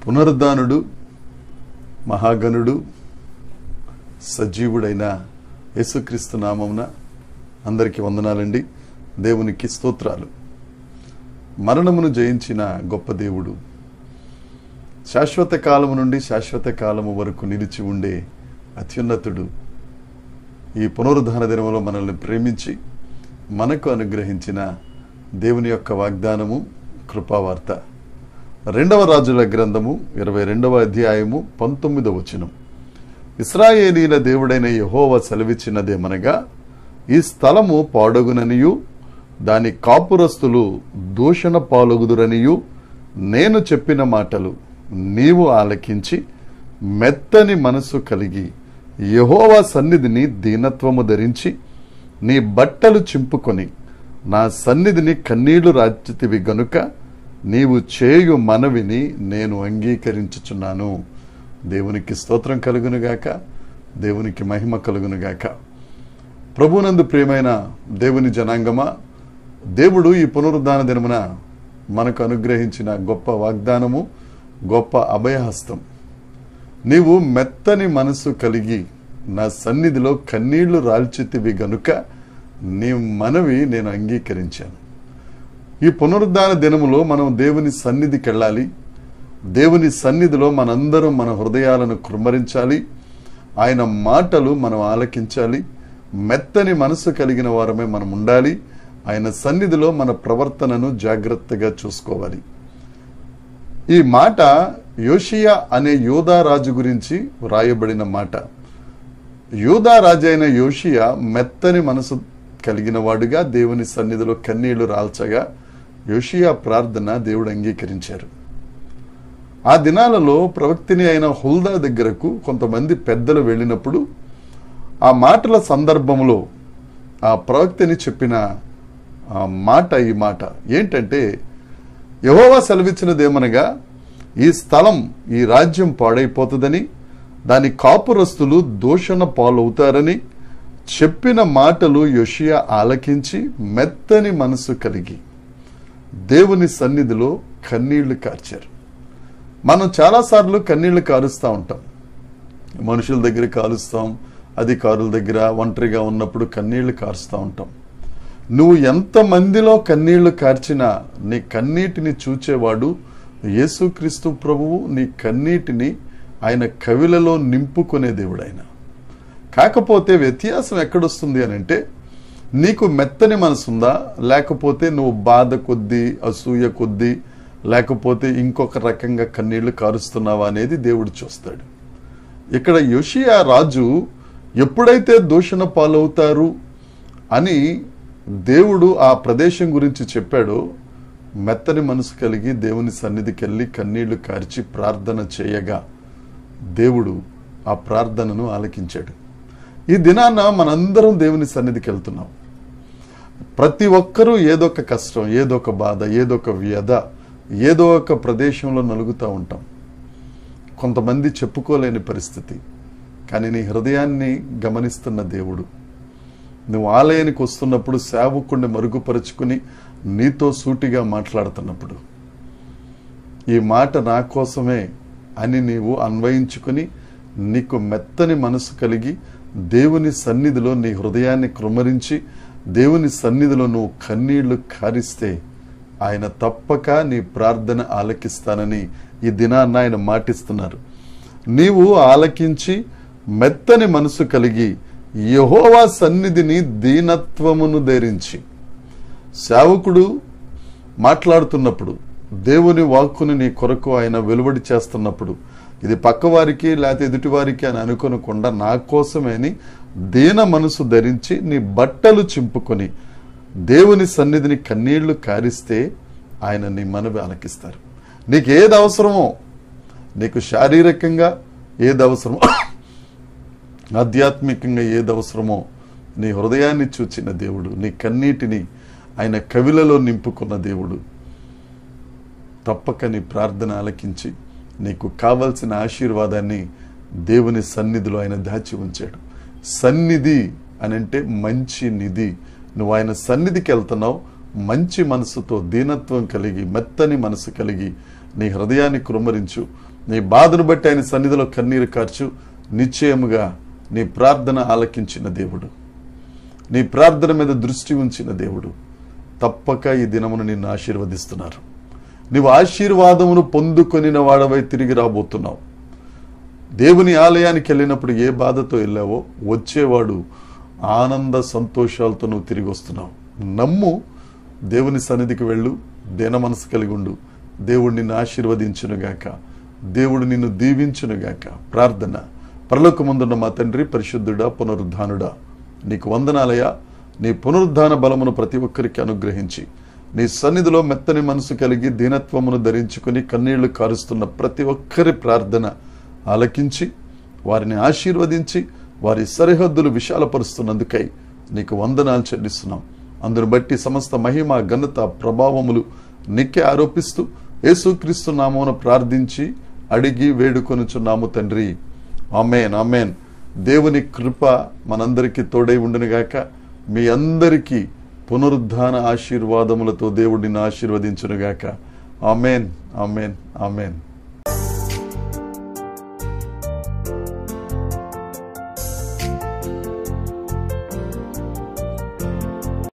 పునరుద్ధానుడు, మహాగణుడు, సజీవుడైన యేసుక్రీస్తు నామమున అందరికీ వందనాలండి. దేవునికి స్తోత్రాలు. మరణమును జయించిన గొప్ప దేవుడు, శాశ్వత కాలము నుండి శాశ్వత కాలము వరకు నిలిచి ఉండే అత్యున్నతుడు, ఈ పునరుద్ధాన దినములో మనల్ని ప్రేమించి మనకు అనుగ్రహించిన దేవుని యొక్క వాగ్దానము, కృపావార్త. 2వ రాజుల గ్రంథము 22వ అధ్యాయము 19వ వచనం. ఇశ్రాయేలీల దేవుడైన యెహోవా సెలవిచ్చినదేమనగా, ఈ స్థలము పాడగుననియు దాని కాపురస్తులు దూషణ పాలగుదురనియు నేను చెప్పిన మాటలు నీవు ఆలకించి మెత్తని మనసు కలిగి యెహోవా సన్నిధిని దీనత్వము ధరించి నీ బట్టలు చింపుకొని నా సన్నిధిని కన్నీళ్లు రాచితివి గనుక నీవు చేయు మనవిని నేను అంగీకరించుచున్నాను. దేవునికి స్తోత్రం కలుగునుగాక, దేవునికి మహిమ కలుగునుగాక. ప్రభునందు ప్రియమైన దేవుని జనాంగమా, దేవుడు ఈ పునరుద్ధాన దినమున మనకు అనుగ్రహించిన గొప్ప వాగ్దానము, గొప్ప అభయహస్తం. నీవు మెత్తని మనసు కలిగి నా సన్నిధిలో కన్నీళ్లు రాల్చితివి గనుక నీ మనవి నేను అంగీకరించాను. ఈ పునరుద్ధాన దినములో మనం దేవుని సన్నిధికి వెళ్ళాలి. దేవుని సన్నిధిలో మనందరం మన హృదయాలను కృమ్మరించాలి. ఆయన మాటలు మనం ఆలకించాలి. మెత్తని మనసు కలిగిన వారమే మనం ఉండాలి. ఆయన సన్నిధిలో మన ప్రవర్తనను జాగ్రత్తగా చూసుకోవాలి. ఈ మాట యోషియా అనే యూదా రాజు గురించి వ్రాయబడిన మాట. యూదా రాజు అయిన యోషియా మెత్తని మనసు కలిగిన వాడుగా దేవుని సన్నిధిలో కన్నీళ్లు రాల్చగా యోషియా ప్రార్థన దేవుడు అంగీకరించారు. ఆ దినాలలో ప్రవక్తిని అయిన హుల్దా దగ్గరకు కొంతమంది పెద్దలు వెళ్ళినప్పుడు ఆ మాటల సందర్భంలో ఆ ప్రవక్తిని చెప్పిన మాట ఈ మాట ఏంటంటే, యెహోవా సెలవిచ్చినదేమనగా, ఈ స్థలం, ఈ రాజ్యం పాడైపోతుందని, దాని కాపురస్తులు దూషణ పాలవుతారని చెప్పిన మాటలు యోషియా ఆలకించి మెత్తని మనసు కలిగి దేవుని సన్నిధిలో కన్నీళ్లు కార్చారు. మనం చాలాసార్లు కన్నీళ్లు కారుస్తూ ఉంటాం. మనుషుల దగ్గర కారుస్తాం, అధికారుల దగ్గర, ఒంటరిగా ఉన్నప్పుడు కన్నీళ్లు కారుస్తూ ఉంటాం. నువ్వు ఎంతమందిలో కన్నీళ్లు కార్చినా నీ కన్నీటిని చూచేవాడు యేసుక్రీస్తు ప్రభువు. నీ కన్నీటిని ఆయన కవిలలో నింపుకునే దేవుడు ఆయన. కాకపోతే వ్యత్యాసం ఎక్కడొస్తుంది అని అంటే, నీకు మెత్తని మనసుందా, లేకపోతే నువ్వు బాధ కొద్దీ, అసూయ కొద్దీ, లేకపోతే ఇంకొక రకంగా కన్నీళ్లు కారుస్తున్నావా అనేది దేవుడు చూస్తాడు. ఇక్కడ యోషియా రాజు ఎప్పుడైతే దూషణ పాలవుతారు అని దేవుడు ఆ ప్రదేశం గురించి చెప్పాడో, మెత్తని మనసు కలిగి దేవుని సన్నిధికి వెళ్ళి కన్నీళ్లు కార్చి ప్రార్థన చేయగా దేవుడు ఆ ప్రార్థనను ఆలకించాడు. ఈ దినాన మనందరం దేవుని సన్నిధికి వెళ్తున్నాం. ప్రతి ఒక్కరూ ఏదో ఒక కష్టం, ఏదో ఒక బాధ, ఏదో ఒక వ్యధ, ఏదో ఒక ప్రదేశంలో నలుగుతూ ఉంటాం. కొంతమంది చెప్పుకోలేని పరిస్థితి. కానీ నీ హృదయాన్ని గమనిస్తున్న దేవుడు, నువ్వు ఆలయానికి వస్తున్నప్పుడు సేవకుడిని మరుగుపరుచుకుని నీతో సూటిగా మాట్లాడుతున్నప్పుడు, ఈ మాట నా కోసమే అని నీవు అన్వయించుకుని నీకు మెత్తని మనసు కలిగి దేవుని సన్నిధిలో నీ హృదయాన్ని కృమ్మరించి దేవుని సన్నిధిలో నువ్వు కన్నీళ్లు కారిస్తే ఆయన తప్పక నీ ప్రార్థన ఆలకిస్తానని ఈ దినాన్న ఆయన మాటిస్తున్నారు. నీవు ఆలకించి మెత్తని మనసు కలిగి యెహోవా సన్నిధిని దీనత్వమును ధరించి, సేవకుడు మాట్లాడుతున్నప్పుడు దేవుని వాక్కుని నీ కొరకు ఆయన వెలువడి చేస్తున్నప్పుడు, ఇది పక్కవారికి లేకపోతే ఎదుటివారికి అని అనుకోనకుండా నా కోసమే అని దీన మనసు ధరించి నీ బట్టలు చింపుకొని దేవుని సన్నిధిని కన్నీళ్లు కారిస్తే ఆయన నీ మనవి ఆలకిస్తారు. నీకు ఏది అవసరమో, నీకు శారీరకంగా ఏది అవసరమో, ఆధ్యాత్మికంగా ఏది అవసరమో నీ హృదయాన్ని చూచిన దేవుడు, నీ కన్నీటిని ఆయన కవిలలో నింపుకున్న దేవుడు తప్పక నీ ప్రార్థన ఆలకించి నీకు కావలసిన ఆశీర్వాదాన్ని దేవుని సన్నిధిలో ఆయన దాచి ఉంచాడు. సన్నిధి అనంటే మంచి నిధి, నువ్వు ఆయన సన్నిధికి వెళ్తున్నావు, మంచి మనసుతో దీనత్వం కలిగి మెత్తని మనసు కలిగి నీ హృదయాన్ని కృమ్మరించు. నీ బాధను బట్టి ఆయన సన్నిధిలో కన్నీరు కార్చు. నిశ్చయముగా నీ ప్రార్థన ఆలకించిన దేవుడు, నీ ప్రార్థన మీద దృష్టి ఉంచిన దేవుడు తప్పక ఈ దినమును నిన్ను ఆశీర్వదిస్తున్నారు. నీవు ఆశీర్వాదమును పొందుకొనిన వాడవై తిరిగి రాబోతున్నావు. దేవుని ఆలయానికి వెళ్ళినప్పుడు ఏ బాధతో వెళ్ళావో వచ్చేవాడు ఆనంద సంతోషాలతో నువ్వు తిరిగి వస్తున్నావు. నమ్ము, దేవుని సన్నిధికి వెళ్ళు, దీన మనసు కలిగి ఉండు. దేవుడు నిన్ను ఆశీర్వదించునుగాక, దేవుడు నిన్ను దీవించునుగాక. ప్రార్థన. పరలోకమందున్న మా తండ్రి, పరిశుద్ధుడా, పునరుద్ధానుడా, నీకు వందనాలయ్యా. నీ పునరుద్ధాన బలమును ప్రతి ఒక్కరికి అనుగ్రహించి నీ సన్నిధిలో మెత్తని మనసు కలిగి దీనత్వమును ధరించుకుని కన్నీళ్లు కారుస్తున్న ప్రతి ఒక్కరి ప్రార్థన ఆలకించి వారిని ఆశీర్వదించి వారి సరిహద్దులు విశాలపరుస్తున్నందుకై నీకు వందనాలు చెల్లిస్తున్నాం. అందును బట్టి సమస్త మహిమ, ఘనత, ప్రభావములు నీకే ఆరోపిస్తూ యేసుక్రీస్తు నామమున ప్రార్థించి అడిగి వేడుకొనుచున్నాము తండ్రి. ఆమేన్, ఆమేన్. దేవుని కృప మనందరికీ తోడై ఉండునుగాక. మీ అందరికీ పునరుద్ధాన ఆశీర్వాదములతో దేవుడిని ఆశీర్వదించునుగాక. ఆమేన్, ఆమేన్, ఆమేన్.